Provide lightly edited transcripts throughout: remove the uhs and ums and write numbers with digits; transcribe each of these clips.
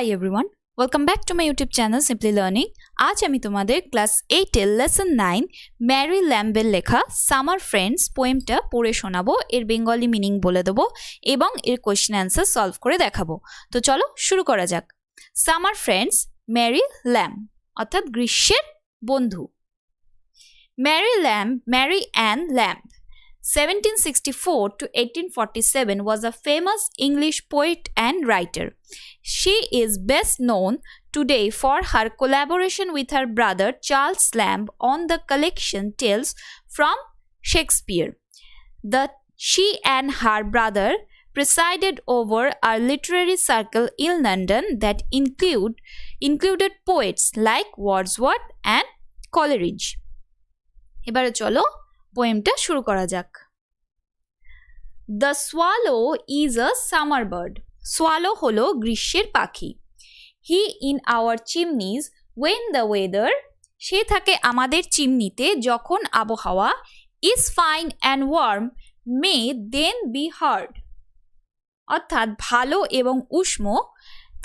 Hi everyone, welcome back to my YouTube channel Simply Learning. আজ আমি তোমাদের class 8 এর লেসন 9 ম্যারি ল্যাম্বের লেখা সামার ফ্রেন্ডস পোয়েমটা পড়ে শোনাবো, এর বেঙ্গলি মিনিং বলে দেবো এবং এর কোয়েশ্চেন অ্যান্সার সলভ করে দেখাবো। তো চলো শুরু করা যাক। সামার ফ্রেন্ডস ম্যারি ল্যাম্ব অর্থাৎ গ্রীষ্মের বন্ধু। Mary Ann Lamb 1764 to 1847 was a famous English poet and writer. She is best known today for her collaboration with her brother Charles Lamb on the collection Tales from Shakespeare. She and her brother presided over a literary circle in London that included poets like Wordsworth and Coleridge. এবারে চলো পোয়েমটা শুরু করা যাক। The swallow is a summer bird. Swallow হলো গ্রীষ্মের পাখি। He in our chimneys when the weather, সে থাকে আমাদের চিমনিতে যখন আবহাওয়া is fine and warm may then be heard, অর্থাৎ ভালো এবং উষ্ণ,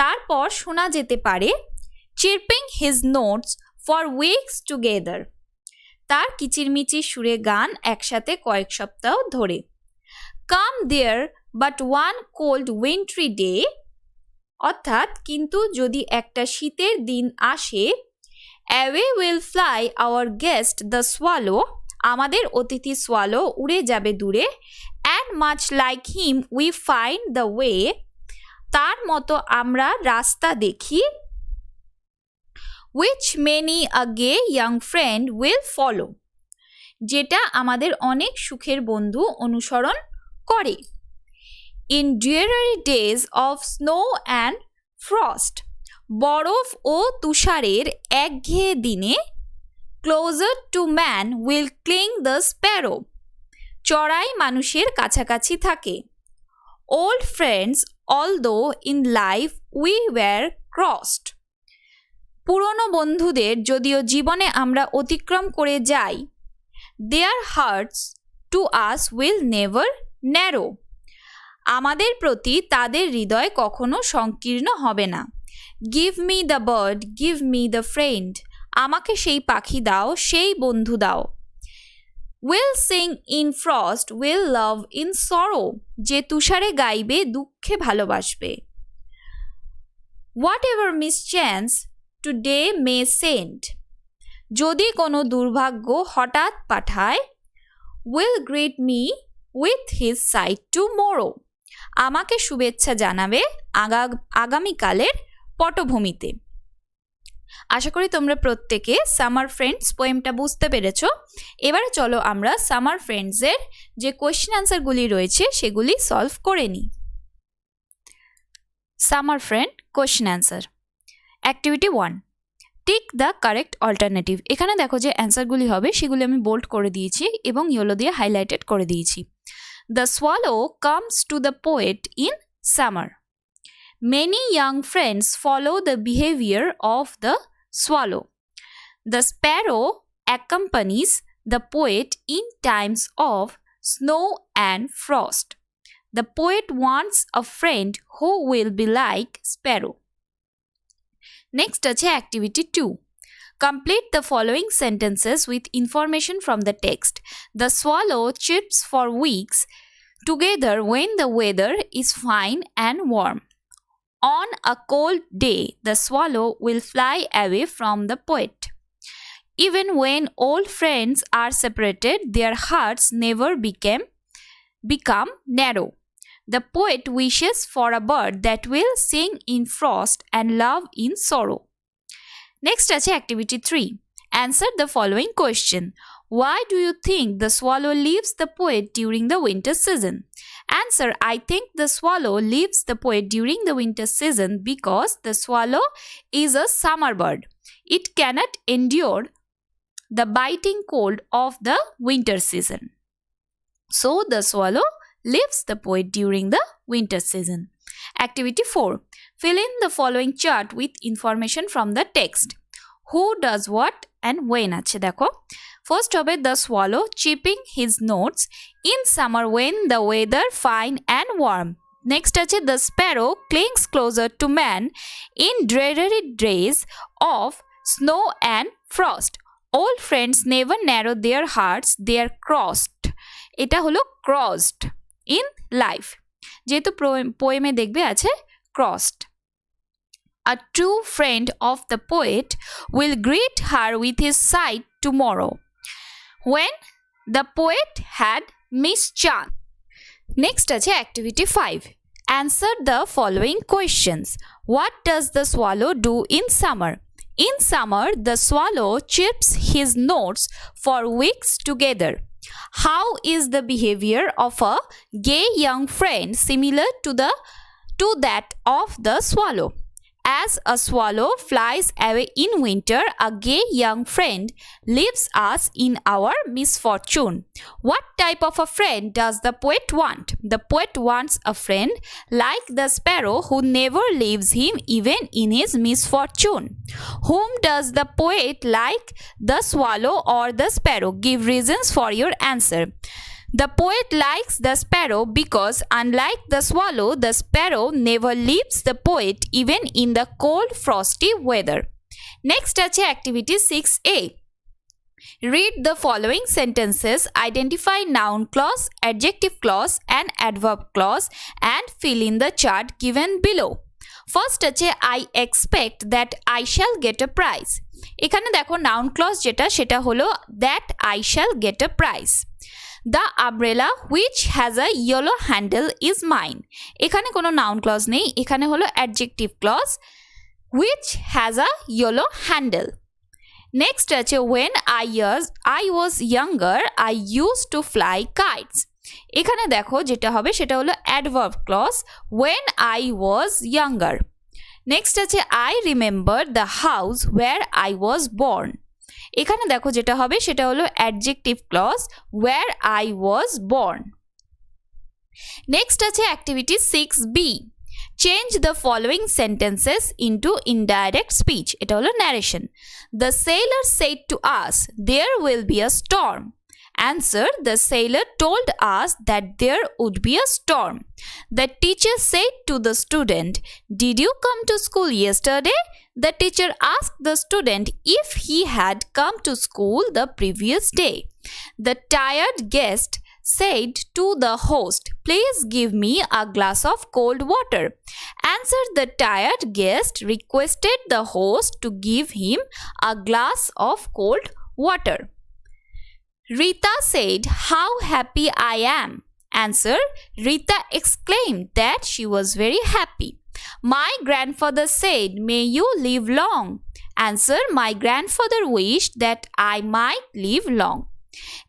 তারপর শোনা যেতে পারে chirping his notes for weeks together, তার কিচিরমিচির সুরে গান একসাথে কয়েক সপ্তাহ ধরে। Come there but one cold wintry day, অর্থাৎ কিন্তু যদি একটা শীতের দিন আসে, away will fly hour guest the swallow, আমাদের অতিথি সোয়ালো উড়ে যাবে দূরে। And much like him we find the way, তার মতো আমরা রাস্তা দেখি। which many a gay young friend will follow, যেটা আমাদের অনেক সুখের বন্ধু অনুসরণ করে। in dreary days of snow and frost, বরফ ও তুষারের একঘেয়ে দিনে closer to man will cling the sparrow, চড়াই মানুষের কাছাকাছি থাকে। old friends although in life we were crossed, পুরনো বন্ধুদের যদিও জীবনে আমরা অতিক্রম করে যাই, their hearts to us will never narrow, আমাদের প্রতি তাদের হৃদয় কখনো সংকীর্ণ হবে না। give me the bird, give me the friend, আমাকে সেই পাখি দাও, সেই বন্ধু দাও। will sing in frost, will love in sorrow, যে তুষারে গাইবে দুঃখে ভালোবাসবে। whatever mischance today may send, যদি কোনো দুর্ভাগ্য হঠাৎ পাঠায়, will greet me with his sight tomorrow, আমাকে শুভেচ্ছা জানাবে আগামীকালের পটভূমিতে। আশা করি তোমরা প্রত্যেকে সামার ফ্রেন্ডস পোয়েমটা বুঝতে পেরেছো। এবারে চলো আমরা সামার ফ্রেন্ডসের যে কোয়েশ্চেন অ্যান্সারগুলি রয়েছে সেগুলি সলভ করে নিই। Summer friend question answer. Activity 1, tick the correct alternative. এখানে দেখো যে অ্যান্সারগুলি হবে সেগুলি আমি বোল্ড করে দিয়েছি এবং ইয়েলো দিয়ে হাইলাইটেড করে দিয়েছি। The swallow comes to the poet in summer. Many young friends follow the behaviour of the swallow. The sparrow accompanies the poet in times of snow and frost. The poet wants a friend who will be like sparrow. Next আছে activity 2. Complete the following sentences with information from the text. The swallow chirps for weeks together when the weather is fine and warm. On a cold day, the swallow will fly away from the poet. Even when old friends are separated, their hearts never become narrow. The poet wishes for a bird that will sing in frost and love in sorrow. Next আছে activity 3. Answer the following question. Why do you think the swallow leaves the poet during the winter season? Answer, I think the swallow leaves the poet during the winter season because the swallow is a summer bird. It cannot endure the biting cold of the winter season. So the swallow leaves the poet during the winter season. Activity 4. Fill in the following chart with information from the text. Who does what and when আছে দেখো। First হবে the swallow chirping his notes in summer when the weather fine and warm. Next আছে the sparrow clings closer to man in dreary days of snow and frost. Old friends never narrow their hearts, they are crossed. এটা হলো crossed in life. যেহেতু পোয়েমে দেখবে আছে crossed. A true friend of the poet will greet her with his sight tomorrow, when the poet had mischance. Next আছে activity 5. Answer the following questions. What does the swallow do in summer? In summer, the swallow chirps his notes for weeks together. How is the behavior of a gay young friend similar to that of the swallow? As a swallow flies away in winter, a gay young friend leaves us in our misfortune. What type of a friend does the poet want? The poet wants a friend like the sparrow who never leaves him even in his misfortune. Whom does the poet like, the swallow or the sparrow? Give reasons for your answer. The poet likes the sparrow because, unlike the swallow, the sparrow never leaves the poet even in the cold, frosty weather. Next আছে activity 6a. Read the following sentences, identify noun clause, adjective clause and adverb clause and fill in the chart given below. First আছে I expect that I shall get a prize. এখানে দেখো noun clause যেটা সেটা হলো that I shall get a prize. The umbrella which has a yellow handle is mine. এখানে কোনো noun clause নেই, এখানে হলো adjective clause which has a yellow handle. Next আছে when I was younger I used to fly kites. এখানে দেখো যেটা হবে সেটা হলো adverb clause when I was younger. Next আছে I remember the house where I was born. এখানে দেখো যেটা হবে সেটা হলো adjective clause where I was born. Next আছে activity 6b. Change the following sentences into indirect speech. এটা হলো narration. The sailor said to us, there will be a storm. Answer, the sailor told us that there would be a storm. The teacher said to the student, did you come to school yesterday? The teacher asked the student if he had come to school the previous day. The tired guest said to the host, please give me a glass of cold water. Answer, the tired guest requested the host to give him a glass of cold water. Rita said, how happy I am. Answer, Rita exclaimed that she was very happy. My grandfather said, may you live long. Answer, my grandfather wished that I might live long.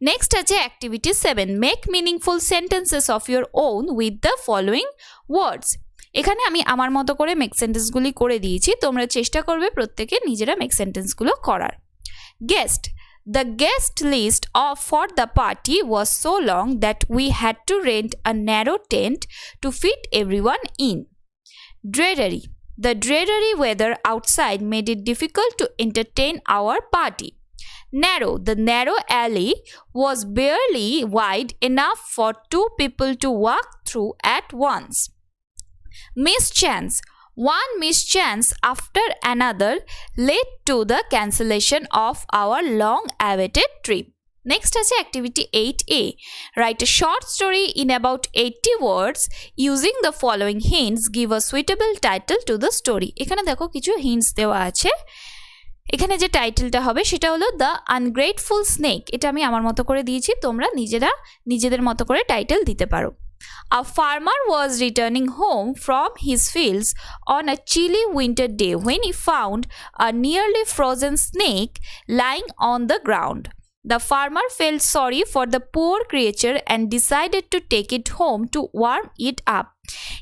Next আছে activity 7. Make meaningful sentences of your own with the following words. এখানে আমি আমার মতো করে make সেন্টেন্সগুলি করে দিয়েছি, তোমরা চেষ্টা করবে প্রত্যেকে নিজেরা মেক সেন্টেন্সগুলো করার। Guest. The guest list for the party was so long that we had to rent a narrow tent to fit everyone in. Dreary. The dreary weather outside made it difficult to entertain our party. Narrow. The narrow alley was barely wide enough for two people to walk through at once. Mischance. One mischance after another led to the cancellation of our long-awaited trip. Next আছে activity 8a. Write a short story in about 80 words using the following hints. Give a suitable title to the story. এখানে দেখো কিছু hints দেওয়া আছে। এখানে যে টাইটেলটা হবে সেটা হলো দ্য আনগ্রেটফুল স্নেক। এটা আমি আমার মতো করে দিয়েছি, তোমরা নিজেদের মতো করে টাইটেল দিতে পারো। A farmer was returning home from his fields on a chilly winter day when he found a nearly frozen snake lying on the ground. The farmer felt sorry for the poor creature and decided to take it home to warm it up.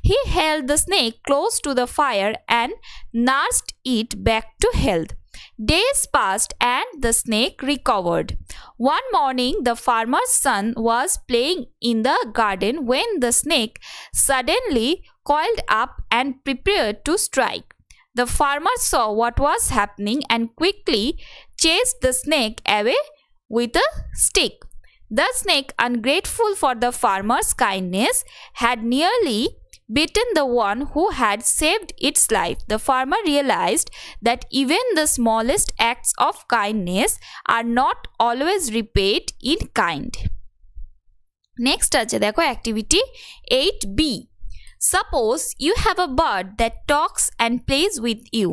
He held the snake close to the fire and nursed it back to health. Days passed and the snake recovered. One morning, the farmer's son was playing in the garden when the snake suddenly coiled up and prepared to strike. The farmer saw what was happening and quickly chased the snake away with a stick. The snake, ungrateful for the farmer's kindness, had nearly beaten the one who had saved its life. The farmer realized that even the smallest acts of kindness are not always repaid in kind. Next আছে দেখো activity 8b. Suppose you have a bird that talks and plays with you.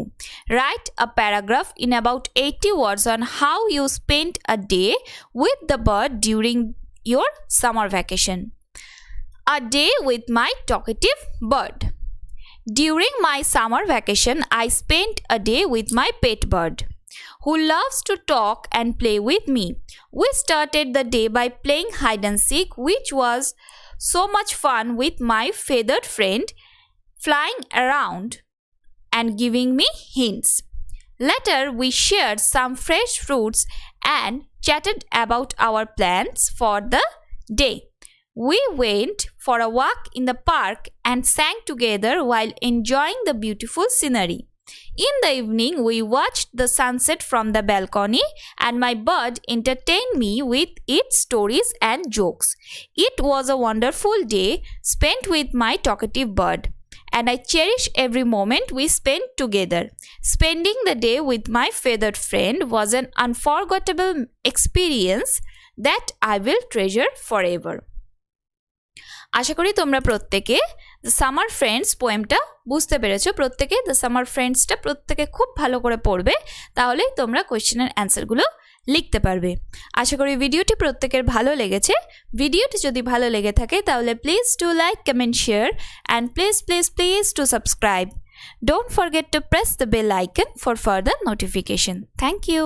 Write a paragraph in about 80 words on how you spent a day with the bird during your summer vacation. A day with my talkative bird. During my summer vacation, I spent a day with my pet bird, who loves to talk and play with me. We started the day by playing hide and seek, which was so much fun with my feathered friend flying around and giving me hints. Later, we shared some fresh fruits and chatted about our plans for the day. We went for a walk in the park and sang together while enjoying the beautiful scenery. In the evening, we watched the sunset from the balcony, and my bird entertained me with its stories and jokes. It was a wonderful day spent with my talkative bird, and I cherish every moment we spent together. Spending the day with my feathered friend was an unforgettable experience that I will treasure forever. আশা করি তোমরা প্রত্যেকে the summer friends পোয়েমটা বুঝতে পেরেছো। প্রত্যেকে the summer ফ্রেন্ডসটা প্রত্যেকে খুব ভালো করে পড়বে, তাহলেই তোমরা কোয়েশ্চেনের অ্যান্সারগুলো লিখতে পারবে। আশা করি ভিডিওটি প্রত্যেকের ভালো লেগেছে। ভিডিওটি যদি ভালো লেগে থাকে তাহলে please do like, comment, share and please to subscribe. Don't forget to press the bell icon for further notification. Thank you.